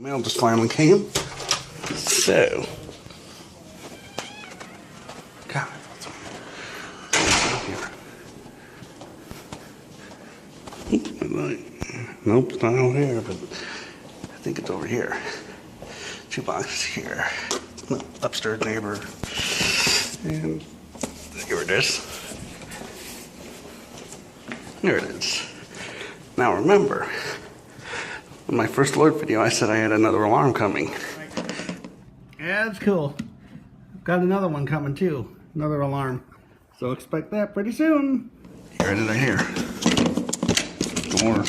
Mail just finally came. So, God, it's nope, it's not over here, but I think it's over here. 2 boxes here. No, upstairs neighbor. And here it is. Here it is. Now remember, in my first alert video, I said I had another alarm coming. Yeah, that's cool. Got another one coming too. Another alarm. So expect that pretty soon. Here it is right here. Door.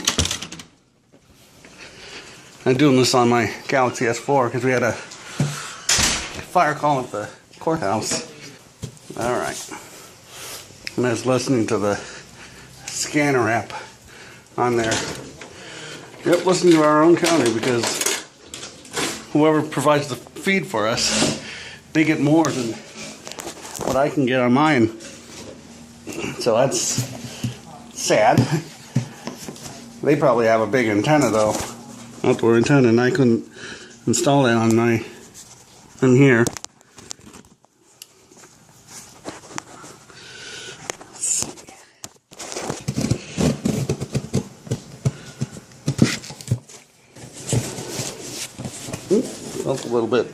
I'm doing this on my Galaxy S4 because we had a fire call at the courthouse. Alright. And I was listening to the scanner app on there. Yep, listening to our own county because whoever provides the feed for us, they get more than what I can get on mine. So that's sad. They probably have a big antenna though, outdoor antenna, and I couldn't install that on my in here. Up a little bit.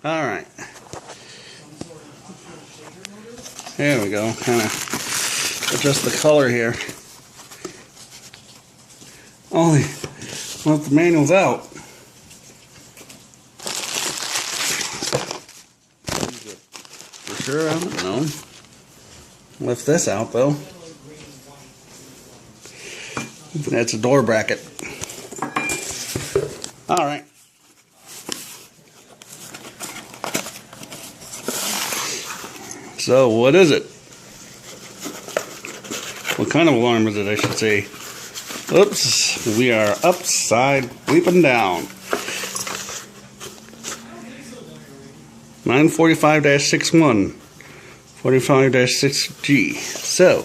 Alright. There we go. Kind of adjust the color here. Only, well, the manual's out. For sure, I don't know. Lift this out though. That's a door bracket. Alright. So, what is it? What kind of alarm is it, I should say? Oops, we are upside bleeping down. 945-61, 45-6G. So,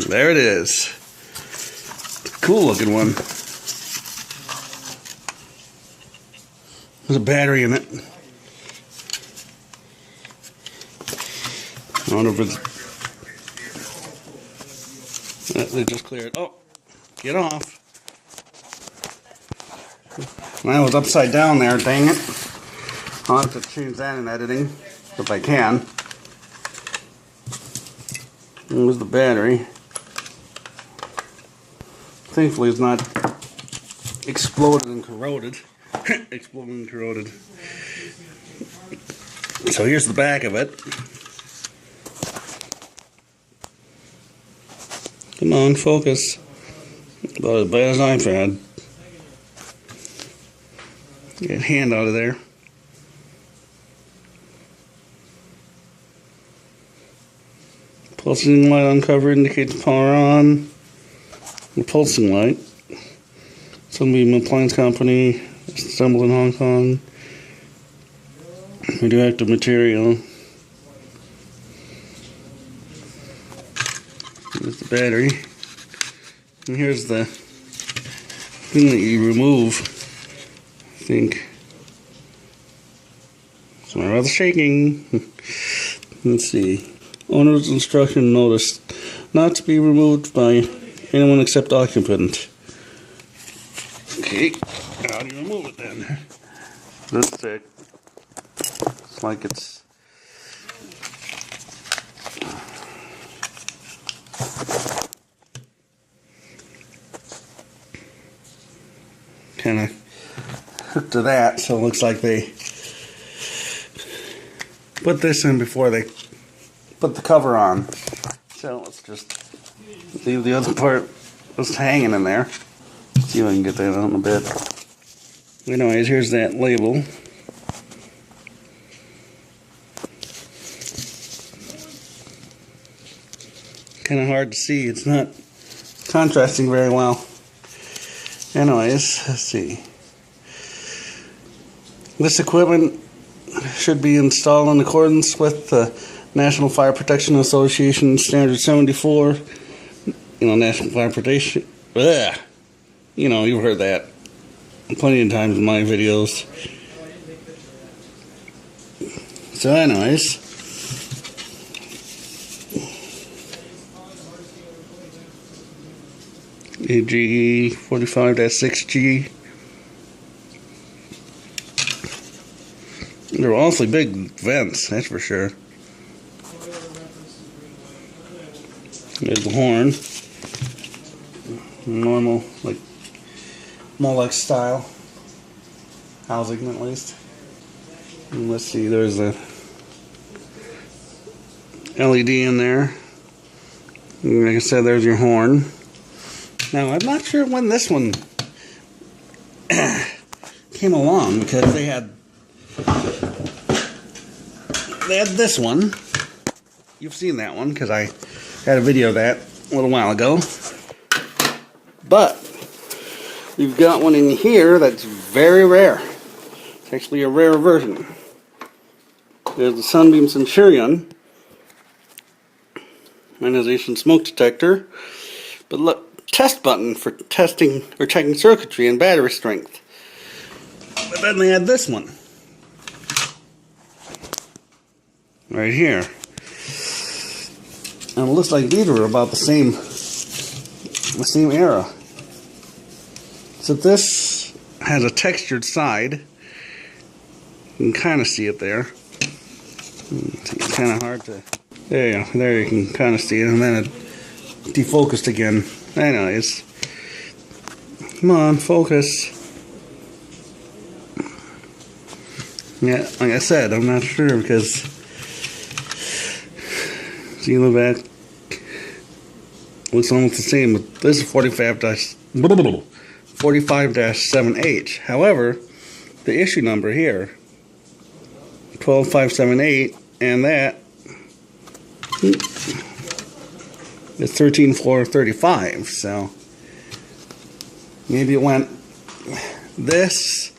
there it is. Cool looking one. There's a battery in it. I wonder if it's... They just cleared. Oh, get off. Mine was upside down there, dang it. I'll have to change that in editing, if I can. There's the battery. Thankfully it's not exploded and corroded. Exploded and corroded. So here's the back of it. Come on, focus. About as bad as I've had. Get a hand out of there. Pulsing light on cover indicates power on. The pulsing light. Sunbeam appliance company, assembled in Hong Kong. Radioactive material. Here's the battery. And here's the thing that you remove. I think. Sorry about the shaking. Let's see. Owner's instruction notice. Not to be removed by anyone except occupant. Okay. How do you remove it then? This thick. It's like it's... kind of hooked to that, so it looks like they put this in before they put the cover on. So let's just leave the other part just hanging in there. See if I can get that out in a bit. Anyways, here's that label. Kind of hard to see. It's not contrasting very well. Anyways, let's see. This equipment should be installed in accordance with the National Fire Protection Association Standard 74. National Fire Protection. You know, you've heard that plenty of times in my videos. So anyways, AGE 45-6G. They're awfully big vents, that's for sure. There's the horn. Normal, like Molex style housing, at least. And let's see, there's a LED in there. And like I said, there's your horn. Now, I'm not sure when this one came along, because they had this one. You've seen that one, because I had a video of that a little while ago. But we've got one in here that's very rare. It's actually a rare version. There's the Sunbeam Centurion ionization smoke detector. But look, test button for testing or checking circuitry and battery strength. But then they had this one right here. And it looks like these were about the same era. So this has a textured side. You can kind of see it there. It's kind of hard to... There you go. There you can kind of see it. And then it defocused again. Anyways. Come on, focus. Yeah, like I said, I'm not sure because... See in the back, looks almost the same, but this is 45-7H. However, the issue number here, 12578, and that is 13435. So maybe it went this.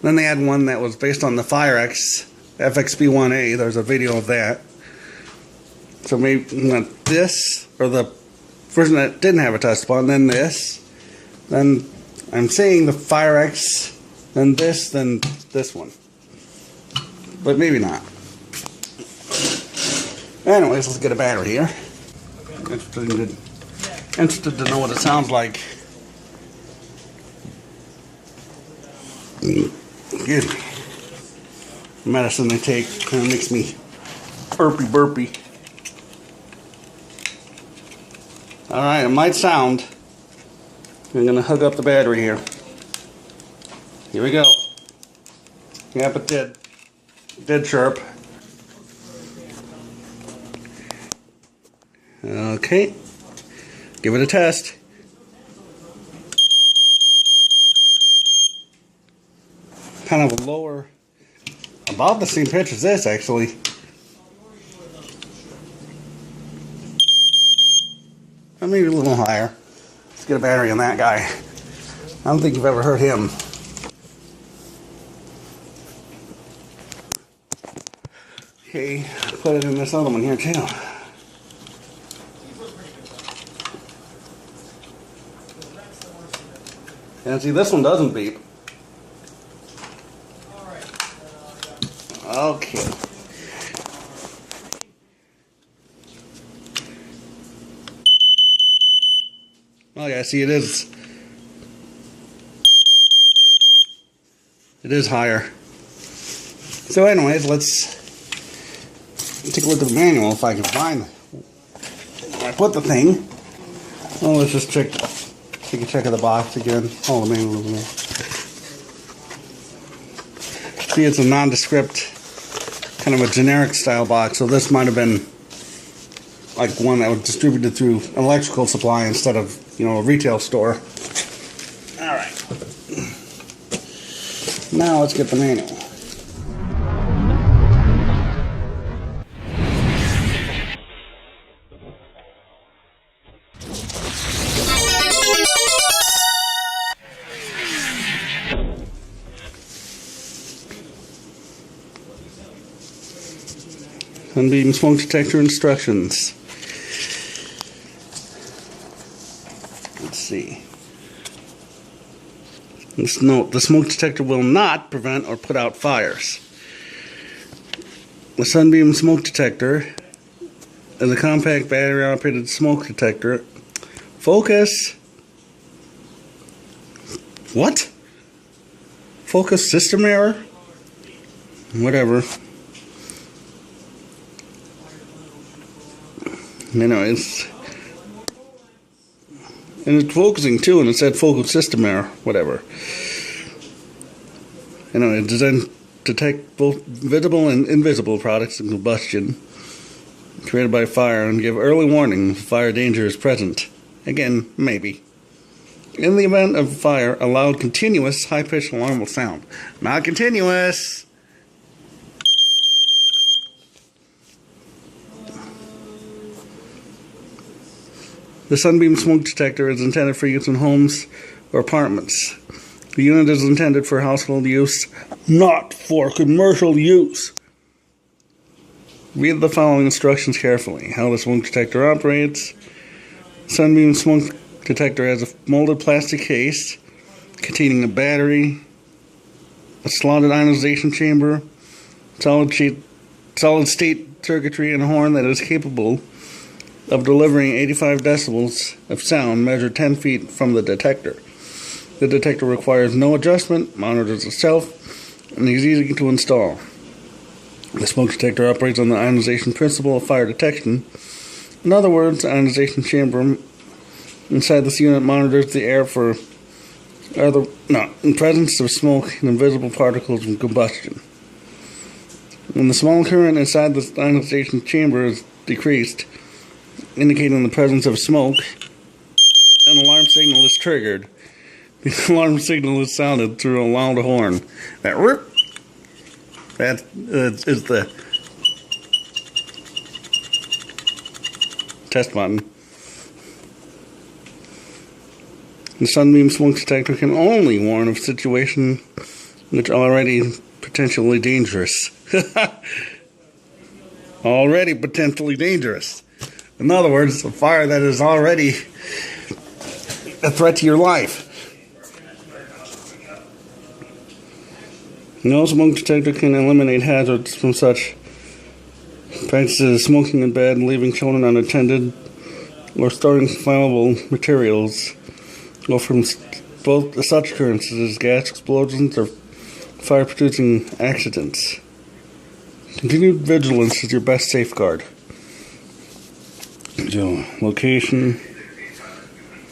Then they had one that was based on the FireX FXB1A. There's a video of that. So maybe not this, or the version that didn't have a touch button, then this. Then I'm saying the FireX, then this one. But maybe not. Anyways, let's get a battery here. Interested to know what it sounds like. Excuse me. The medicine they take kind of makes me burpy. Alright, it might sound. I'm going to hook up the battery here. Here we go. Yep, it did. It did chirp. Okay. Give it a test. Kind of a lower, about the same pitch as this actually. Or maybe a little higher. Let's get a battery on that guy. I don't think you've ever heard him. Okay, put it in this other one here too. And see, this one doesn't beep. Okay. Oh yeah, see, it is higher. So anyways, let's take a look at the manual if I can find where I put the thing. Oh, let's just take a check of the box again. Oh, the manual over there. See, it's a nondescript, kind of a generic style box, so this might have been like one that was distributed through an electrical supply instead of, you know, a retail store. Alright. Now let's get the manual. Sunbeam smoke detector instructions. Let's see. Let's note, the smoke detector will not prevent or put out fires. The Sunbeam smoke detector is a compact battery-operated smoke detector. Focus. What? Focus system error? Whatever. Anyways. And it's focusing too, and it said focus system error. Whatever. Anyway, it's designed to detect both visible and invisible products of combustion created by fire and give early warning if fire danger is present. Again, maybe. In the event of fire, a loud, continuous, high-pitched alarm will sound. Not continuous. The Sunbeam smoke detector is intended for use in homes or apartments. The unit is intended for household use, not for commercial use. Read the following instructions carefully. How the smoke detector operates. Sunbeam smoke detector has a molded plastic case containing a battery, a slotted ionization chamber, solid state circuitry, and a horn that is capable of delivering 85 decibels of sound measured 10 feet from the detector. The detector requires no adjustment, monitors itself, and is easy to install. The smoke detector operates on the ionization principle of fire detection. In other words, the ionization chamber inside this unit monitors the air for in presence of smoke and invisible particles from combustion. When the small current inside the ionization chamber is decreased, indicating the presence of smoke, an alarm signal is triggered. The alarm signal is sounded through a loud horn. That is the test button. The Sunbeam smoke detector can only warn of a situation which already potentially dangerous. Already potentially dangerous. In other words, a fire that is already a threat to your life. No smoke detector can eliminate hazards from such practices as smoking in bed, leaving children unattended, or storing flammable materials, or from both such occurrences as gas explosions or fire-producing accidents. Continued vigilance is your best safeguard. So, location,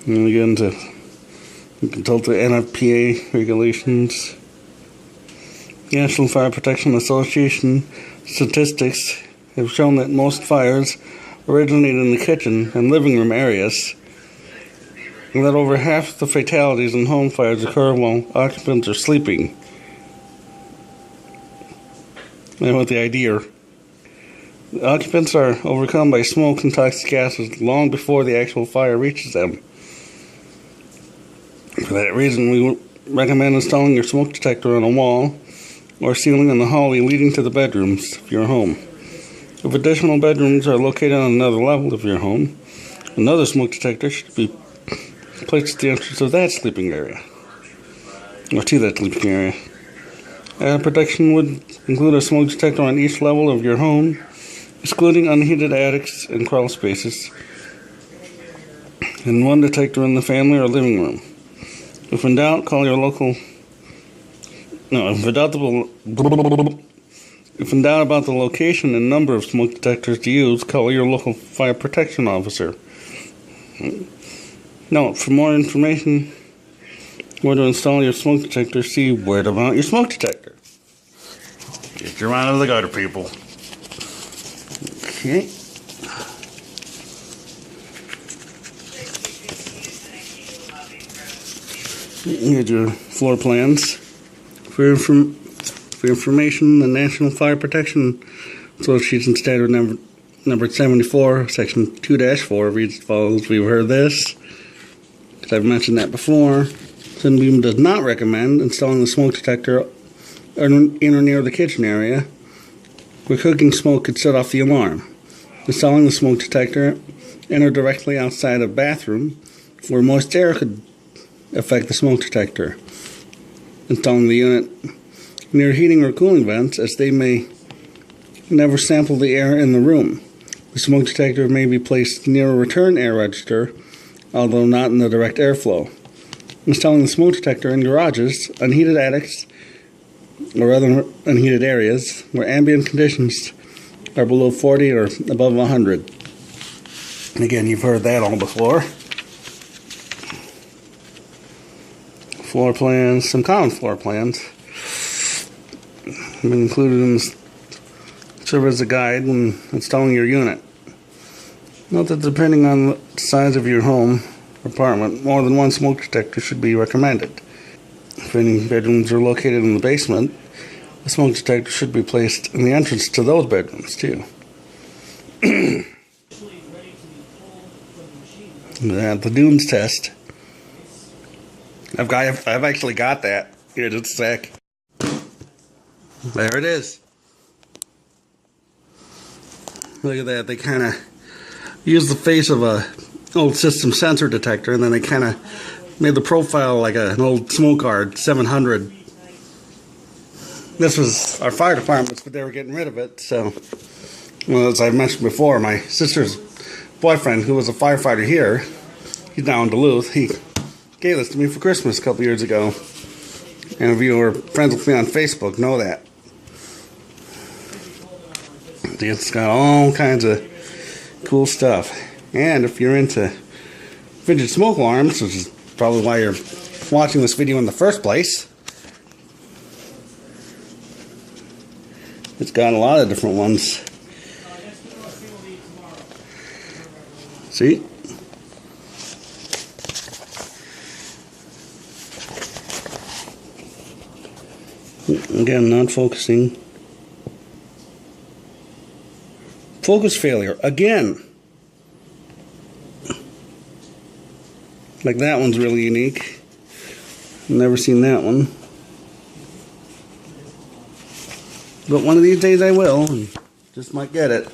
and again to consult the NFPA regulations. National Fire Protection Association statistics have shown that most fires originate in the kitchen and living room areas, and that over half the fatalities in home fires occur while occupants are sleeping. And with the idea, the occupants are overcome by smoke and toxic gases long before the actual fire reaches them. For that reason, we recommend installing your smoke detector on a wall or ceiling in the hallway leading to the bedrooms of your home. If additional bedrooms are located on another level of your home, another smoke detector should be placed at the entrance of that sleeping area, or to that sleeping area. Protection would include a smoke detector on each level of your home, excluding unheated attics and crawl spaces, and one detector in the family or living room. If in doubt, call your local. If in doubt about the location and number of smoke detectors to use, call your local fire protection officer. Note, for more information, where to install your smoke detector, see where to mount your smoke detector. Get your mind out of the gutter, people. Okay. Here's your floor plans. For information, the National Fire Protection Association Standard number 74, Section 2-4 reads as follows. We've heard this, because I've mentioned that before. Sunbeam does not recommend installing the smoke detector in or near the kitchen area where cooking smoke could set off the alarm. Installing the smoke detector in or directly outside a bathroom where moist air could affect the smoke detector. installing the unit near heating or cooling vents, as they may never sample the air in the room. The smoke detector may be placed near a return air register, although not in the direct airflow. Installing the smoke detector in garages, unheated attics, or other unheated areas where ambient conditions are below 40 or above 100. Again, you've heard that all before. Floor plans, some common floor plans have been included in this, serve as a guide when installing your unit. Note that depending on the size of your home or apartment, more than one smoke detector should be recommended. If any bedrooms are located in the basement, the smoke detector should be placed in the entrance to those bedrooms too. The Dunes test. I've actually got that. Here, just a sec. There it is. Look at that. They kind of use the face of a old system sensor detector, and then they kind of made the profile like an old smoke guard 700. This was our fire department's, but they were getting rid of it. So, well, as I mentioned before, my sister's boyfriend, who was a firefighter here, he's now in Duluth, he gave this to me for Christmas a couple years ago. And if you are friends with me on Facebook, know that. It's got all kinds of cool stuff. And if you're into vintage smoke alarms, which is probably why you're watching this video in the first place, it's got a lot of different ones. See? Again, not focusing. Focus failure. Again. Like that one's really unique. Never seen that one. But one of these days I will. And just might get it.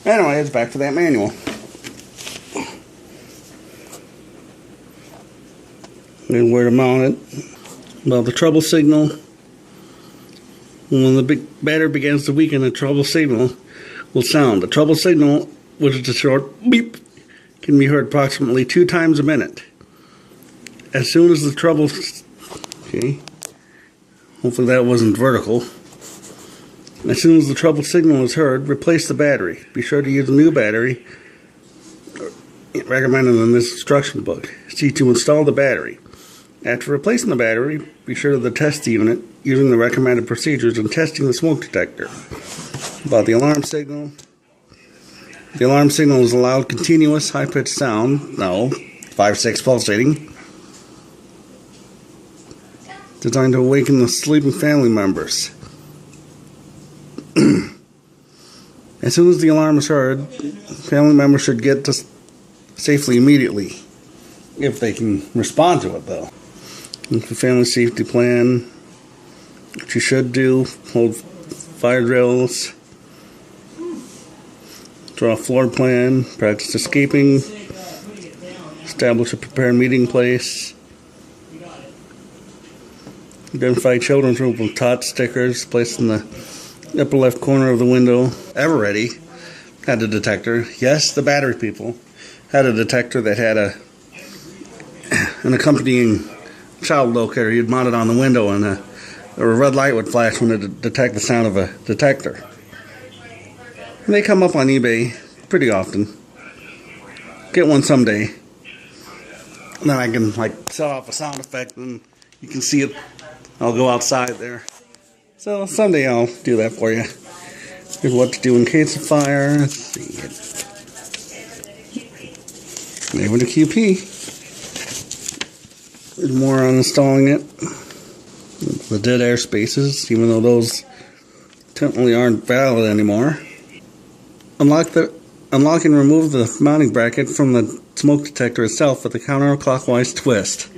Anyway, it's back to that manual. And where to mount it. Well, the trouble signal. When the big battery begins to weaken, the trouble signal will sound. The trouble signal, which is a short beep, can be heard approximately 2 times a minute. As soon as the trouble... Okay. Hopefully that wasn't vertical. As soon as the trouble signal is heard, replace the battery. Be sure to use a new battery recommended in this instruction book. See to install the battery. After replacing the battery, be sure to test the unit using the recommended procedures in testing the smoke detector. About the alarm signal. The alarm signal is a loud, continuous, high-pitched sound. No, 5-6 pulsating. Designed to awaken the sleeping family members. As soon as the alarm is heard, family members should get to safely immediately, if they can respond to it, though. The family safety plan, what you should do: hold fire drills, draw a floor plan, practice escaping, establish a prepared meeting place, identify children's room with tot stickers placed in the upper left corner of the window. Ever Ready had a detector. Yes, the battery people had a detector that had an accompanying child locator. You'd mount it on the window, and a red light would flash when it detect the sound of a detector. And they come up on eBay pretty often. Get one someday. And then I can set off a sound effect, and you can see it. I'll go outside there. So someday I'll do that for you. Here's what to do in case of fire. Let's see. Name it a QP. There's more on installing it. The dead air spaces, even though those technically aren't valid anymore. Unlock and remove the mounting bracket from the smoke detector itself with a counterclockwise twist.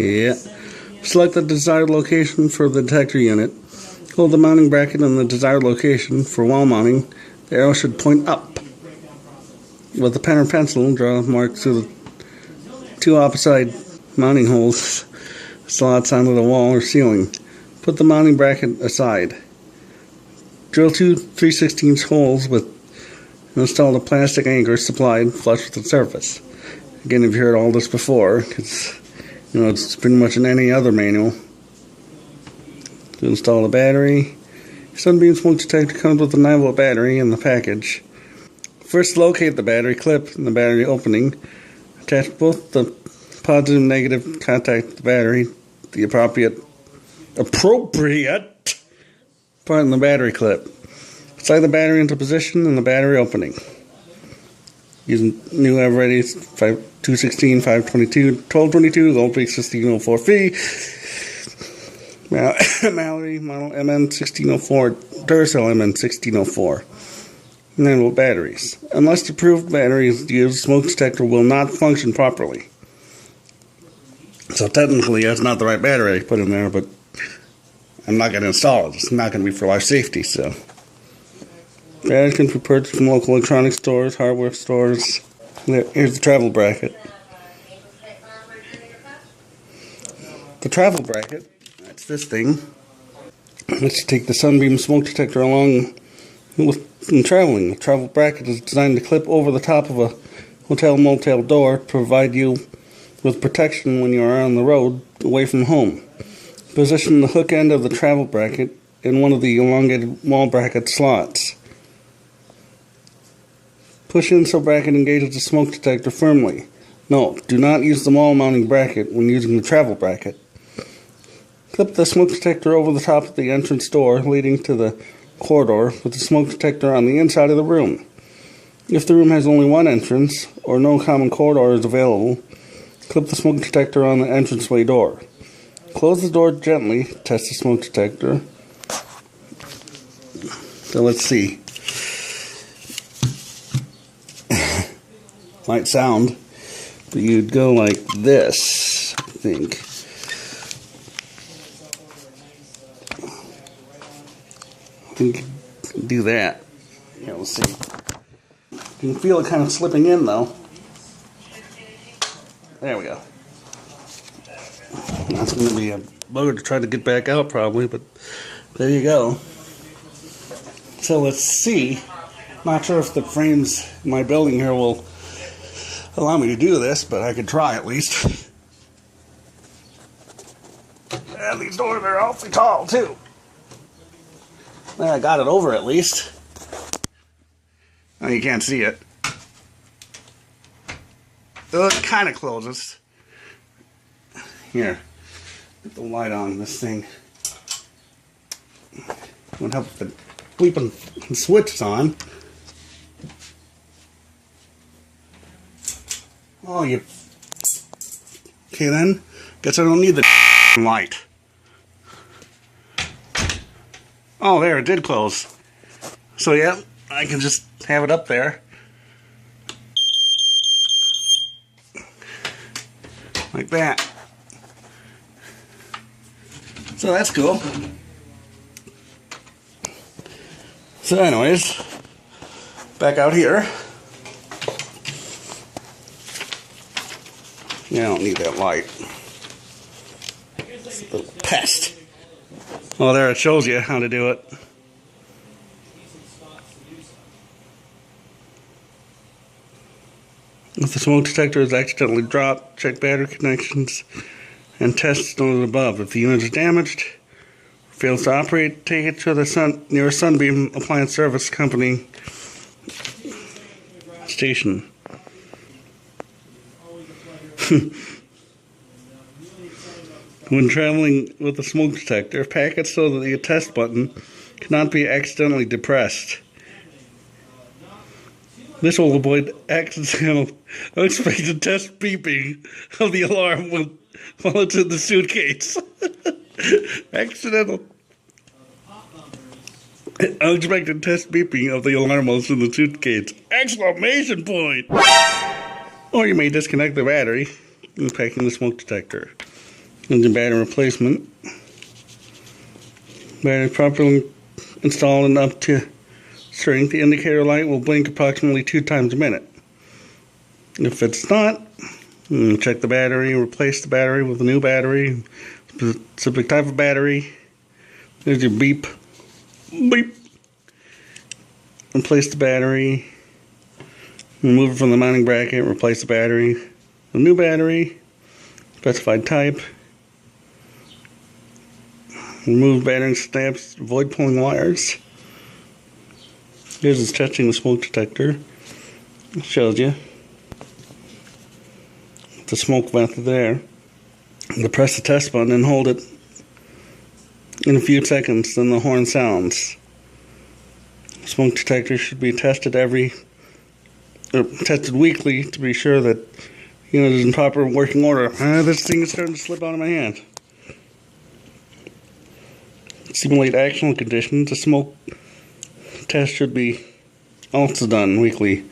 Yeah. Select the desired location for the detector unit. Hold the mounting bracket in the desired location for wall mounting. The arrow should point up. With a pen or pencil, draw marks through the two opposite mounting holes, slots onto the wall or ceiling. Put the mounting bracket aside. Drill two 3/16 holes with and install the plastic anchor supplied flush with the surface. Again, you've heard all this before, because it's pretty much in any other manual. To install the battery, Sunbeam smoke detector comes with a 9-volt battery in the package. First, locate the battery clip in the battery opening. Attach both the positive and negative contact to the battery, the appropriate part in the battery clip. Slide the battery into position in the battery opening. Using new ever-ready 216, 522, 1222, gold peak 1604 fee. Mallory model MN 1604, Duracell MN 1604. 9-volt batteries. Unless the approved battery is used, smoke detector will not function properly. So technically, that's not the right battery I put in there, but I'm not going to install it. It's not going to be for life safety, so. Batteries can be purchased from local electronics stores, hardware stores. Here's the travel bracket. The travel bracket, that's this thing. Let's take the Sunbeam smoke detector along in traveling. The travel bracket is designed to clip over the top of a hotel motel door to provide you with protection when you are on the road away from home. Position the hook end of the travel bracket in one of the elongated wall bracket slots. Push in so bracket engages the smoke detector firmly. Note, do not use the wall mounting bracket when using the travel bracket. Clip the smoke detector over the top of the entrance door leading to the corridor with the smoke detector on the inside of the room. If the room has only one entrance or no common corridor is available, clip the smoke detector on the entranceway door. Close the door gently, test the smoke detector. So let's see. Might sound, but you'd go like this, I think. You can do that. Yeah, we'll see. You can feel it kind of slipping in, though. There we go. That's going to be a bugger to try to get back out, probably, but there you go. So let's see. Not sure if the frames in my building here will allow me to do this, but I could try at least. And these doors are awfully tall, too. Well, I got it over at least. Oh, you can't see it. Oh, it kind of closes. Here, get the light on this thing. Would help if the bleeping switch is on. Oh, you. Okay then. Guess I don't need the light. Oh, there, it did close. So yeah, I can just have it up there. Like that. So that's cool. So anyways, back out here. Yeah, I don't need that light. It's a little pest. Oh, there it shows you how to do it. If the smoke detector is accidentally dropped, check battery connections and test noted above. If the unit is damaged or fails to operate, take it to the nearest Sunbeam Appliance Service Company station. When traveling with the smoke detector, pack it so that the test button cannot be accidentally depressed. This will avoid accidental, unexpected test beeping of the alarm while it's in the suitcase. Unexpected test beeping of the alarm while it's in the suitcase! Exclamation point! Or you may disconnect the battery when packing the smoke detector. Engine battery replacement. Battery properly installed and up to strength. The indicator light will blink approximately 2 times a minute. If it's not, check the battery, replace the battery with a new battery, specific type of battery. There's your beep. Beep. Replace the battery. Remove it from the mounting bracket, replace the battery. A new battery, specified type. Remove battery snaps, avoid pulling wires. Here's us testing the smoke detector. It shows you the smoke vent there. You press the test button and hold it in a few seconds, then the horn sounds. Smoke detector should be tested tested weekly to be sure that it's in proper working order. This thing is starting to slip out of my hand. Simulate actual conditions. The smoke test should be also done weekly.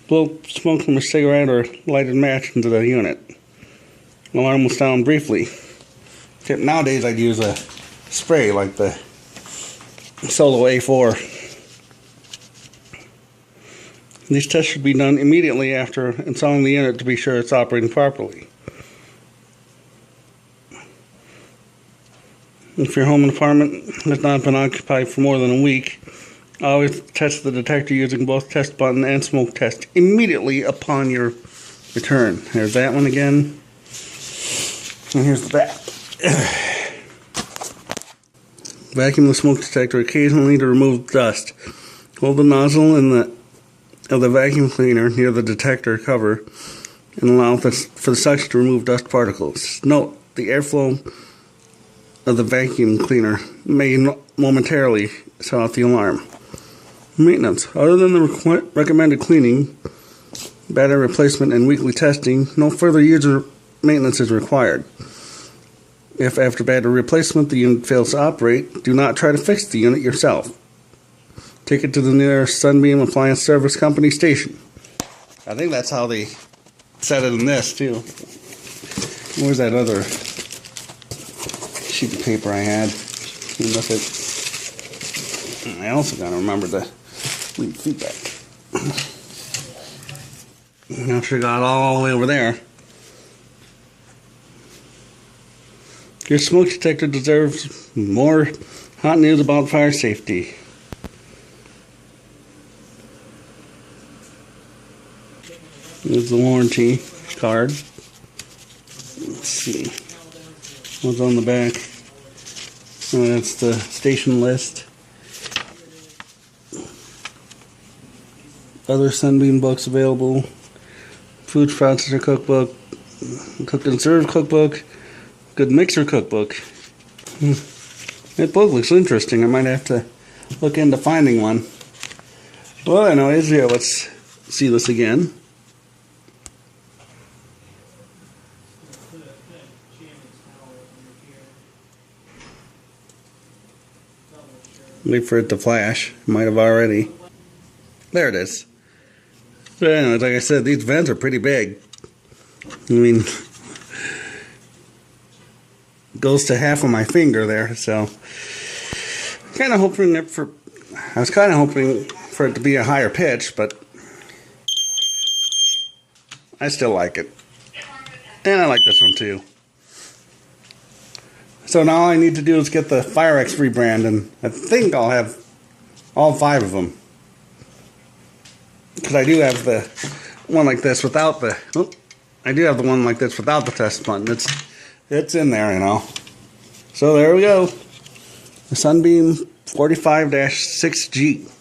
Blow smoke from a cigarette or lighted match into the unit. Alarm will sound briefly. Nowadays I'd use a spray like the Solo A4. These tests should be done immediately after installing the unit to be sure it's operating properly. If your home and apartment has not been occupied for more than a week, always test the detector using both test button and smoke test immediately upon your return. There's that one again. And here's the back. Vacuum the smoke detector occasionally to remove dust. Hold the nozzle of the vacuum cleaner near the detector cover and allow for the suction to remove dust particles. Note, the airflow of the vacuum cleaner may momentarily set off the alarm. Maintenance. Other than the recommended cleaning, battery replacement, and weekly testing, no further user maintenance is required. If after battery replacement the unit fails to operate, do not try to fix the unit yourself. Take it to the nearest Sunbeam Appliance Service Company station. I think that's how they said it in this too. Where's that other sheet of paper I had? I also gotta remember to leave feedback. I sure got all the way over there. Your smoke detector deserves more hot news about fire safety. There's the warranty card. Let's see what's on the back. Oh, that's the station list. Other Sunbeam books available. Food processor cookbook. Cook and serve cookbook. Good mixer cookbook. That book looks interesting. I might have to look into finding one. Well, anyways, yeah, let's see this again. Wait for it to flash. Might have already. There it is. But anyways, like I said, these vents are pretty big. I mean, goes to half of my finger there, so I was kind of hoping for it to be a higher pitch, but I still like it. And I like this one too. So now all I need to do is get the FireX rebrand, and I think I'll have all 5 of them. Because I do have the one like this without the... I do have the one like this without the test button. It's in there, So there we go. The Sunbeam 45-6G.